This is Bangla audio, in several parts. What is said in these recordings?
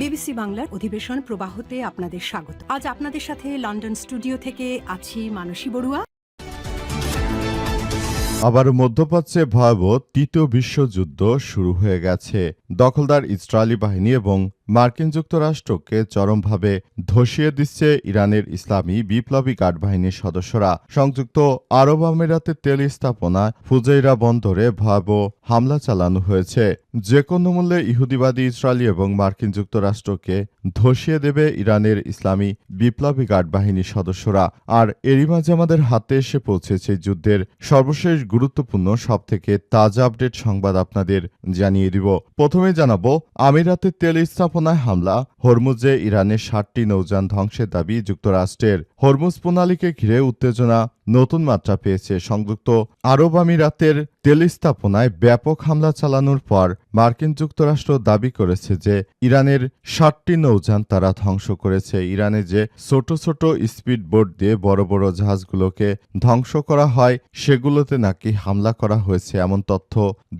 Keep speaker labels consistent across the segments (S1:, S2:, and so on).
S1: বিবিসি বাংলার অধিবেশন প্রবাহতে আপনাদের স্বাগত। আজ আপনাদের সাথে লন্ডন স্টুডিও থেকে আছি মানসী বড়ুয়া।
S2: আবার মধ্যপ্রাচ্যে ভয়াবহ তৃতীয় বিশ্বযুদ্ধ শুরু হয়ে গেছে। দখলদার ইসরায়েলি বাহিনী এবং মার্কিন যুক্তরাষ্ট্রকে চরমভাবে ধসিয়ে দিচ্ছে ইরানের ইসলামী বিপ্লবী গার্ড বাহিনীর সদস্যরা। সংযুক্ত আরব আমিরাতের তেল স্থাপনা ফুজাইরা বন্দরে ভয়াবহ হামলা চালানো হয়েছে। যে কোনো মূল্যে ইহুদিবাদী ইসরায়েলি এবং মার্কিন যুক্তরাষ্ট্রকে ধসিয়ে দেবে ইরানের ইসলামী বিপ্লবী গার্ড বাহিনীর সদস্যরা। আর এরই মাঝে আমাদের হাতে এসে পৌঁছেছে যুদ্ধের সর্বশেষ গুরুত্বপূর্ণ সবথেকে তাজা আপডেট সংবাদ আপনাদের জানিয়ে দিব। প্রথমে জানাবো আমিরাতের তেল স্থাপনায় হামলা, হরমুজে ইরানের 60টি নৌযান ধ্বংসের দাবি যুক্তরাষ্ট্রের। হরমুজ প্রণালীকে ঘিরে উত্তেজনা নতুন মাত্রা পেয়েছে। সংযুক্ত আরব আমিরাতের তেল স্থাপনায় ব্যাপক হামলা চালানোর পর মার্কিন যুক্তরাষ্ট্র দাবি করেছে যে ইরানের 60টি নৌযান তারা ধ্বংস করেছে। ইরানে যে ছোট ছোট স্পিড বোট দিয়ে বড় বড় জাহাজগুলোকে ধ্বংস করা হয় সেগুলোতে নাকি হামলা করা হয়েছে, এমন তথ্য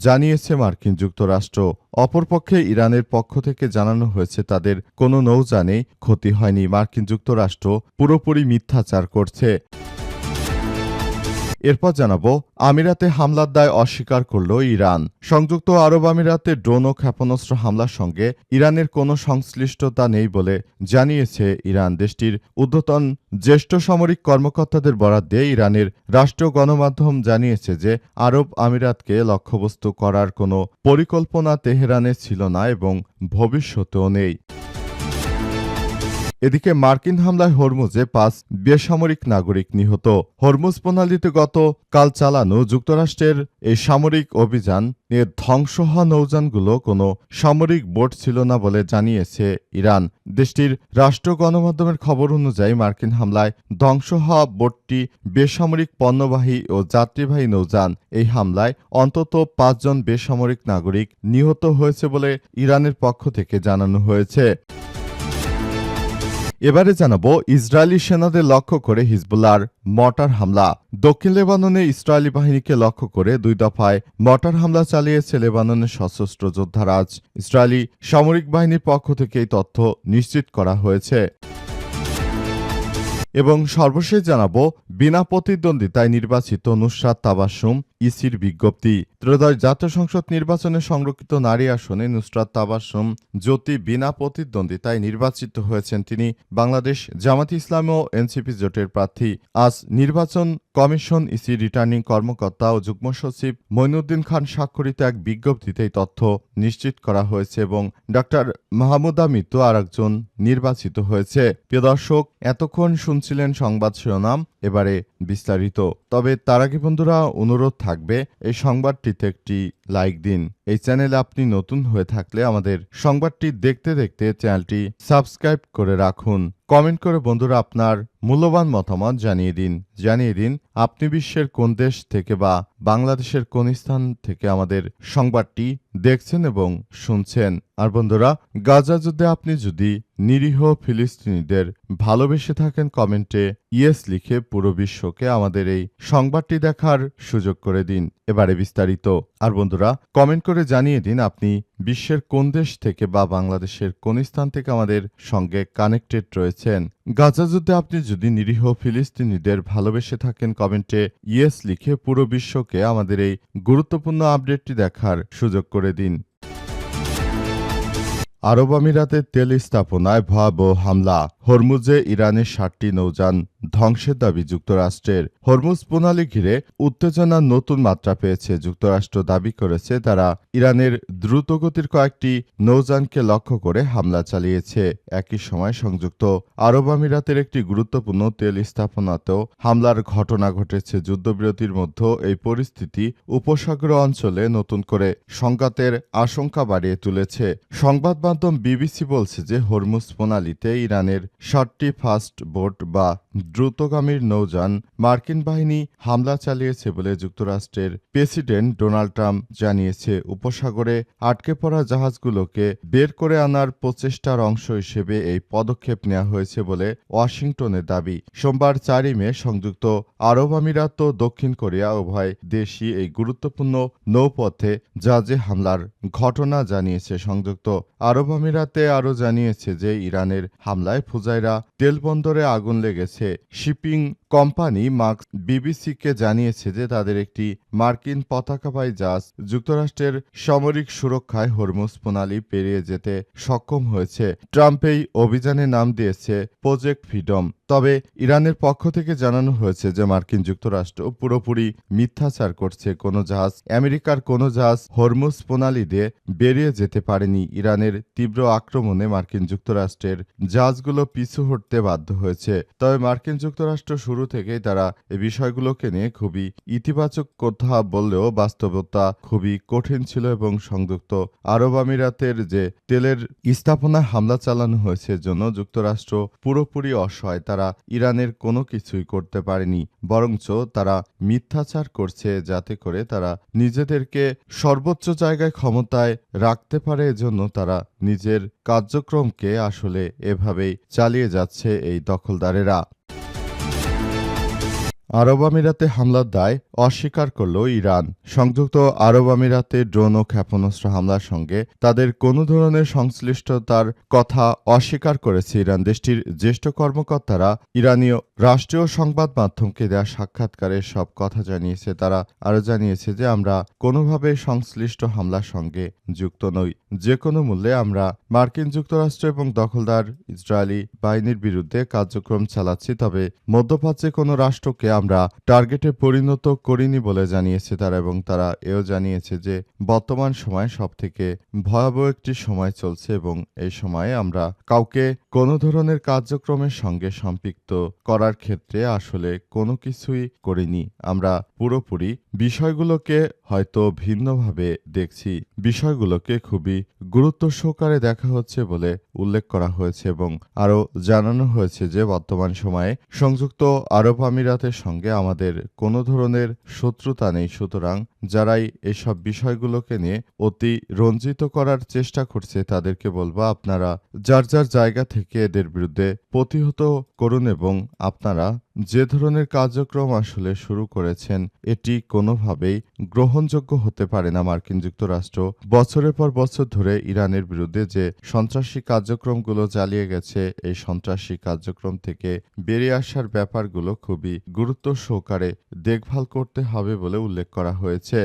S2: জানিয়েছে মার্কিন যুক্তরাষ্ট্র। অপরপক্ষে ইরানের পক্ষ থেকে জানানো হয়েছে তাদের কোনো নৌযানেই ক্ষতি হয়নি। মার্কিন যুক্তরাষ্ট্র পুরোপুরি মিথ্যাচার করছে। এরপর জানাবো আমিরাতে হামলার দায় অস্বীকার করল ইরান। সংযুক্ত আরব আমিরাতে ড্রোন ও ক্ষেপণাস্ত্র হামলার সঙ্গে ইরানের কোনো সংশ্লিষ্টতা নেই বলে জানিয়েছে ইরান। দেশটির ঊর্ধ্বতন জ্যেষ্ঠ সামরিক কর্মকর্তাদের বরাত দিয়ে ইরানের রাষ্ট্রীয় গণমাধ্যম জানিয়েছে যে আরব আমিরাতকে লক্ষ্যবস্তু করার কোনো পরিকল্পনা তেহরানের ছিল না এবং ভবিষ্যতেও নেই। এদিকে মার্কিন হামলায় হরমুজে 5 বেসামরিক নাগরিক নিহত। হরমুজ প্রণালীতে গতকাল চালানো যুক্তরাষ্ট্রের এই সামরিক অভিযান নিয়ে ধ্বংস হওয়া নৌযানগুলো কোনো সামরিক বোট ছিল না বলে জানিয়েছে ইরান। দেশটির রাষ্ট্র গণমাধ্যমের খবর অনুযায়ী মার্কিন হামলায় ধ্বংস হওয়া বোটটি বেসামরিক পণ্যবাহী ও যাত্রীবাহী নৌযান। এই হামলায় অন্তত 5 জন বেসামরিক নাগরিক নিহত হয়েছে বলে ইরানের পক্ষ থেকে জানানো হয়েছে। এবারে জানাবো ইসরায়েলি সেনাদের লক্ষ্য করে হিজবুল্লাহর মর্টার হামলা। দক্ষিণ লেবাননে ইসরায়েলি বাহিনীকে লক্ষ্য করে 2 দফায় মর্টার হামলা চালিয়েছে লেবাননের সশস্ত্র যোদ্ধারা। আজ ইসরায়েলি সামরিক বাহিনীর পক্ষ থেকে এই তথ্য নিশ্চিত করা হয়েছে। এবং সর্বশেষ জানাবো বিনা প্রতিদ্বন্দ্বিতায় নির্বাচিত নুসরাত তাবাসসুম ইসির বিজ্ঞপ্তি। ত্রয়োদশ জাতীয় সংসদ নির্বাচনে সংরক্ষিত নারী আসনে নুসরাত তাবাসসুম জ্যোতি বিনা প্রতিদ্বন্দ্বিতায় নির্বাচিত হয়েছেন। তিনি বাংলাদেশ জামাত ইসলাম ও এনসিপি জোটের প্রার্থী। আজ নির্বাচন কমিশন ইসি রিটার্নিং কর্মকর্তা ও যুগ্ম সচিব মঈনুদ্দিন খান স্বাক্ষরিত এক বিজ্ঞপ্তিতে এই তথ্য নিশ্চিত করা হয়েছে এবং ডক্টর মাহমুদা মিতু আরেকজন নির্বাচিত হয়েছে। প্রিয় দর্শক, এতক্ষণ শুনছিলেন সংবাদ শিরোনাম, এবারে বিস্তারিত। তবে তার আগে বন্ধুরা অনুরোধ থাকবে এই সংবাদটিতে একটি লাইক দিন। এই চ্যানেলে আপনি নতুন হয়ে থাকলে আমাদের সংবাদটি দেখতে দেখতে চ্যানেলটি সাবস্ক্রাইব করে রাখুন। কমেন্ট করে বন্ধুরা আপনার মূল্যবান মতামত জানিয়ে দিন আপনি বিশ্বের কোন দেশ থেকে বা বাংলাদেশের কোন স্থান থেকে আমাদের সংবাদটি দেখছেন এবং শুনছেন। আর বন্ধুরা, গাজা যুদ্ধে আপনি যদি নিরীহ ফিলিস্তিনিদের ভালোবেসে থাকেন কমেন্টে ইয়েস লিখে পুরো বিশ্বকে আমাদের এই সংবাদটি দেখার সুযোগ করে দিন। এবারে বিস্তারিত। আর বন্ধুরা, কমেন্ট করে জানিয়ে দিন আপনি বিশ্বের কোন দেশ থেকে বা বাংলাদেশের কোন স্থান থেকে আমাদের সঙ্গে কানেক্টেড রয়েছেন। গাজা যুদ্ধে আপনি যদি নিরীহ ফিলিস্তিনিদের ভালোবেসে থাকেন কমেন্টে ইয়েস লিখে পুরো বিশ্বকে আমাদের এই গুরুত্বপূর্ণ আপডেটটি দেখার সুযোগ করে দিন। আরব আমিরাতের তেল স্থাপনায় ভয়াবহ হামলা, হরমুজে ইরানের 60টি নৌযান ধ্বংসের দাবি যুক্তরাষ্ট্রের। হরমুজ প্রণালী ঘিরে উত্তেজনা নতুন মাত্রা পেয়েছে। যুক্তরাষ্ট্র দাবি করেছে তারা ইরানের দ্রুতগতির কয়েকটি নৌযানকে লক্ষ্য করে হামলা চালিয়েছে। একই সময় সংযুক্ত আরব আমিরাতের একটি গুরুত্বপূর্ণ তেল স্থাপনাতেও হামলার ঘটনা ঘটেছে। যুদ্ধবিরতির মধ্যে এই পরিস্থিতি উপসাগর অঞ্চলে নতুন করে সংঘাতের আশঙ্কা বাড়িয়ে তুলেছে। সংবাদ মাধ্যম বিবিসি বলছে যে হরমুজ প্রণালীতে ইরানের 7টি ফাস্ট বোট বা দ্রুতগামীর নৌযান মার্কিন বাহিনী হামলা চালিয়েছে বলে যুক্তরাষ্ট্রের প্রেসিডেন্ট ডোনাল্ড ট্রাম্প জানিয়েছে। উপসাগরে আটকে পড়া জাহাজগুলোকে বের করে আনার প্রচেষ্টার অংশ হিসেবে এই পদক্ষেপ নেওয়া হয়েছে বলে ওয়াশিংটনের দাবি। সোমবার 4 মে সংযুক্ত আরব আমিরাত ও দক্ষিণ কোরিয়া উভয় দেশই এই গুরুত্বপূর্ণ নৌপথে জাহাজে হামলার ঘটনা জানিয়েছে। সংযুক্ত আরব আমিরাতে আরও জানিয়েছে যে ইরানের হামলায় ফুজাইরা তেলবন্দরে আগুন লেগেছে। শিপিং কোম্পানি মার্কস বিবিসিকে জানিয়েছে যে তাদের একটি মার্কিন পতাকাবাহী জাহাজ যুক্তরাষ্ট্রের সামরিক সুরক্ষায় হরমুজ প্রণালী পেরিয়ে যেতে সক্ষম হয়েছে। ট্রাম্প এই অভিযানের নাম দিয়েছে প্রজেক্ট ফ্রিডম। তবে ইরানের পক্ষ থেকে জানানো হয়েছে যে মার্কিন যুক্তরাষ্ট্র পুরোপুরি মিথ্যাচার করছে। কোনো জাহাজ আমেরিকার কোনো জাহাজ হরমুজ প্রণালী দিয়ে বেরিয়ে যেতে পারেনি। ইরানের তীব্র আক্রমণে মার্কিন যুক্তরাষ্ট্রের জাহাজগুলো পিছু হটতে বাধ্য হয়েছে। তবে মার্কিন যুক্তরাষ্ট্র শুরু থেকেই তারা এই বিষয়গুলোকে নিয়ে খুবই ইতিবাচক কথা বললেও বাস্তবতা খুবই কঠিন ছিল এবং সংযুক্ত আরব আমিরাতের যে তেলের স্থাপনায় হামলা চালানো হয়েছে জন্য যুক্তরাষ্ট্র পুরোপুরি অসহায়। তারা ইরানের কোনো কিছুই করতে পারেনি, বরঞ্চ তারা মিথ্যাচার করছে যাতে করে তারা নিজেদেরকে সর্বোচ্চ জায়গায় ক্ষমতায় রাখতে পারে। এজন্য তারা নিজের কার্যক্রমকে আসলে এভাবেই চালিয়ে যাচ্ছে এই দখলদারেরা। আরব আমিরাতে হামলার দায় অস্বীকার করল ইরান। সংযুক্ত আরব আমিরাতে ড্রোন ও ক্ষেপণাস্ত্র হামলার সঙ্গে তাদের কোনো ধরনের সংশ্লিষ্টতার কথা অস্বীকার করেছে ইরান। দেশটির জ্যেষ্ঠ কর্মকর্তারা ইরানীয় রাষ্ট্রীয় সংবাদ মাধ্যমকে দেওয়া সাক্ষাৎকারে সব কথা জানিয়েছে। তারা আরও জানিয়েছে যে আমরা কোনোভাবে সংশ্লিষ্ট হামলার সঙ্গে যুক্ত নই। যে কোনো মূল্যে আমরা মার্কিন যুক্তরাষ্ট্র এবং দখলদার ইসরায়েলি বাহিনীর বিরুদ্ধে কার্যক্রম চালাচ্ছি। তবে মধ্যপ্রাচ্যে কোনো রাষ্ট্রকে আমরা টার্গেটে পরিণত করিনি বলে জানিয়েছে তারা। এবং তারা এও জানিয়েছে যে বর্তমান সময় সবথেকে ভয়াবহ একটি সময় চলছে এবং এই সময়ে আমরা কাউকে কোনো ধরনের কার্যক্রমের সঙ্গে সম্পৃক্ত করার ক্ষেত্রে আসলে কোনো কিছুই করিনি। আমরা পুরোপুরি বিষয়গুলোকে হয়তো ভিন্নভাবে দেখছি, বিষয়গুলোকে খুবই গুরুত্ব সহকারে দেখা হচ্ছে বলে উল্লেখ করা হয়েছে এবং আরও জানানো হয়েছে যে বর্তমান সময়ে সংযুক্ত আরব আমিরাতের সঙ্গে আমাদের কোনো ধরনের শত্রুতা নেই। সুতরাং যারাই এসব বিষয়গুলোকে নিয়ে অতি রঞ্জিত করার চেষ্টা করছে তাদেরকে বলবো আপনারা যার যার জায়গা থেকে এদের বিরুদ্ধে প্রতিহত করুন এবং আপনারা যে ধরনের কার্যক্রম আসলে শুরু করেছেন এটি কোনোভাবেই গ্রহণযোগ্য হতে পারে না। মার্কিন যুক্তরাষ্ট্র বছরের পর বছর ধরে ইরানের বিরুদ্ধে যে সন্ত্রাসী কার্যক্রমগুলো চালিয়ে গেছে এই সন্ত্রাসী কার্যক্রম থেকে বেরিয়ে আসার ব্যাপারগুলো খুবই গুরুত্ব সহকারে দেখভাল করতে হবে বলে উল্লেখ করা হয়েছে।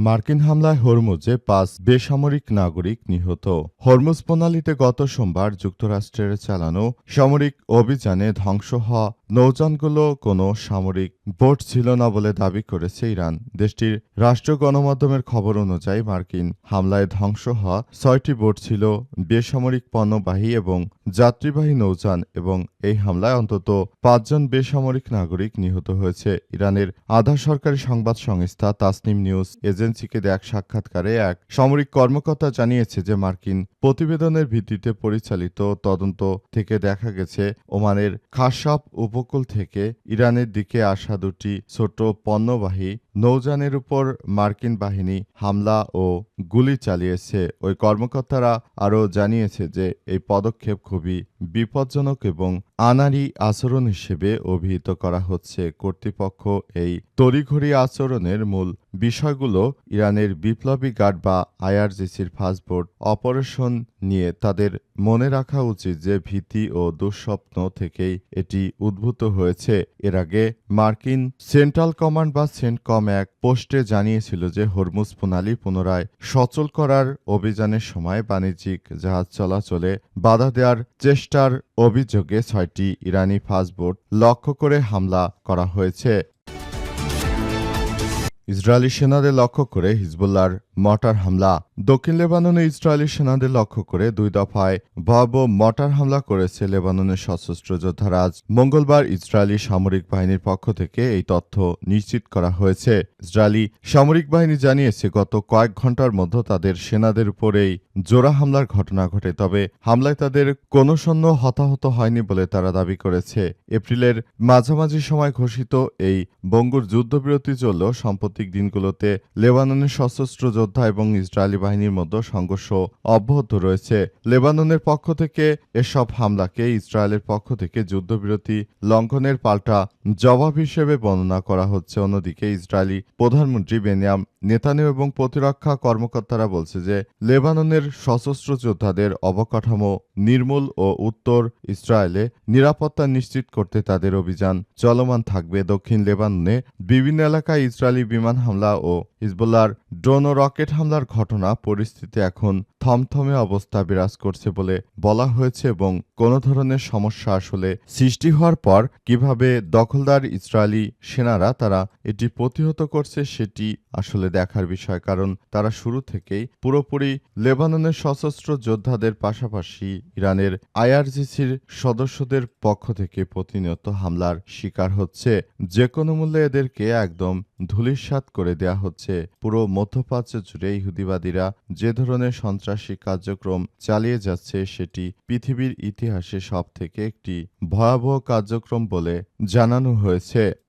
S2: মার্কিন হামলায় হরমুজে 5 বেসামরিক নাগরিক নিহত। হরমুজ প্রণালীতে গত সোমবার যুক্তরাষ্ট্রের চালানো সামরিক অভিযানে ধ্বংস হওয়া নৌযানগুলো কোনো সামরিক বোট ছিল না বলে দাবি করেছে ইরান। দেশটির রাষ্ট্রীয় গণমাধ্যমের খবর অনুযায়ী মার্কিন হামলায় ধ্বংস হওয়া 6টি বোট ছিল বেসামরিক পণ্যবাহী এবং যাত্রীবাহী নৌযান এবং এই হামলায় অন্তত 5 জন বেসামরিক নাগরিক নিহত হয়েছে। ইরানের আধা সরকারি সংবাদ সংস্থা তাসনিম নিউজ এজেন্সিকে দেয়া এক সাক্ষাৎকারে এক সামরিক কর্মকর্তা জানিয়েছে যে মার্কিন প্রতিবেদনের ভিত্তিতে পরিচালিত তদন্ত থেকে দেখা গেছে ওমানের খাসাব উপকূল থেকে ইরানের দিকে আসা 2টি ছোট পণ্যবাহী নৌযানের উপর মার্কিন বাহিনী হামলা ও গুলি চালিয়েছে। ওই কর্মকর্তারা আরও জানিয়েছে যে এই পদক্ষেপ খুবই বিপজ্জনক এবং আনাড়ি আচরণ হিসেবে অভিহিত করা হচ্ছে। কর্তৃপক্ষ এই তড়িঘড়ি আচরণের মূল বিষয়গুলো ইরানের বিপ্লবী গার্ড বা আইআরজিসির ফাস্টবোট অপারেশন নিয়ে তাদের মনে রাখা উচিত যে ভীতি ও দুঃস্বপ্ন থেকেই এটি উদ্ভূত হয়েছে। এর আগে মার্কিন সেন্ট্রাল কমান্ড বা সেন্টকম এক পোস্টে জানিয়েছিল যে হরমুজ প্রণালী পুনরায় সচল করার অভিযানের সময় বাণিজ্যিক জাহাজ চলাচলে বাধা দেওয়ার চেষ্টার অভিযোগে 6টি ইরানি ফাস্টবোট লক্ষ্য করে হামলা করা হয়েছে। ইসরায়েলি সেনাদের লক্ষ্য করে হিজবুল্লাহর মর্টার হামলা। দক্ষিণ লেবাননে ইসরায়েলি সেনাদের লক্ষ্য করে 2 দফায় ভয়াবহ মর্টার হামলা করেছে লেবাননের সশস্ত্র যোদ্ধারা। আজ মঙ্গলবার ইসরায়েলি সামরিক বাহিনীর পক্ষ থেকে এই তথ্য নিশ্চিত করা হয়েছে। ইসরায়েলি সামরিক বাহিনী জানিয়েছে গত কয়েক ঘন্টার মধ্যে তাদের সেনাদের উপরেই জোড়া হামলার ঘটনা ঘটে। তবে হামলায় তাদের কোনো সৈন্য হতাহত হয়নি বলে তারা দাবি করেছে। এপ্রিলের মাঝামাঝি সময় ঘোষিত এই বঙ্গুর যুদ্ধবিরতি চললেও সাম্প্রতিক দিনগুলোতে লেবাননের সশস্ত্র যোদ্ধা এবং ইসরায়েলি বাহিনীর মধ্যে সংঘর্ষ অব্যাহত রয়েছে। লেবাননের পক্ষ থেকে এসব হামলাকে ইসরায়েলের পক্ষ থেকে যুদ্ধবিরতি লঙ্ঘনের পাল্টা জবাব হিসেবে বর্ণনা করা হচ্ছে। অন্যদিকে ইসরায়েলি প্রধানমন্ত্রী বেনিয়াম নেতানিয়াহু এবং প্রতিরক্ষা কর্মকর্তারা বলছে যে লেবাননের সশস্ত্র যোদ্ধাদের অবকাঠামো নির্মূল ও উত্তর ইসরায়েলে নিরাপত্তা নিশ্চিত করতে তাদের অভিযান চলমান থাকবে। দক্ষিণ লেবাননে বিভিন্ন এলাকায় ইসরায়েলি বিমান হামলা ও হিজবুল্লাহর ড্রোন ও রকেট হামলার ঘটনা পরিস্থিতি এখন থমথমে অবস্থা বিরাজ করছে বলে বলা হয়েছে এবং কোনো ধরনের সমস্যা আসলে সৃষ্টি হওয়ার পর কিভাবে দখলদার ইসরায়েলি সেনারা তারা এটি প্রতিহত করছে সেটি আসলে দেখার বিষয়, কারণ তারা শুরু থেকেই পুরোপুরি লেবাননের সশস্ত্র যোদ্ধাদের পাশাপাশি ইরানের আইআরজিসির সদস্যদের পক্ষ থেকে প্রতিনিয়ত হামলার শিকার হচ্ছে। যে কোনো মূল্যে এদেরকে একদম ধূলিসাৎ করে দেয়া হচ্ছে। পুরো মধ্যপ্রাচ্য জুড়ে ইহুদিবাদীরা যে ধরনের সন্ত্রাসী কার্যক্রম চালিয়ে যাচ্ছে সেটি পৃথিবীর ইতিহাসে সবথেকে একটি ভয়াবহ কার্যক্রম বলে জানানো হয়েছে।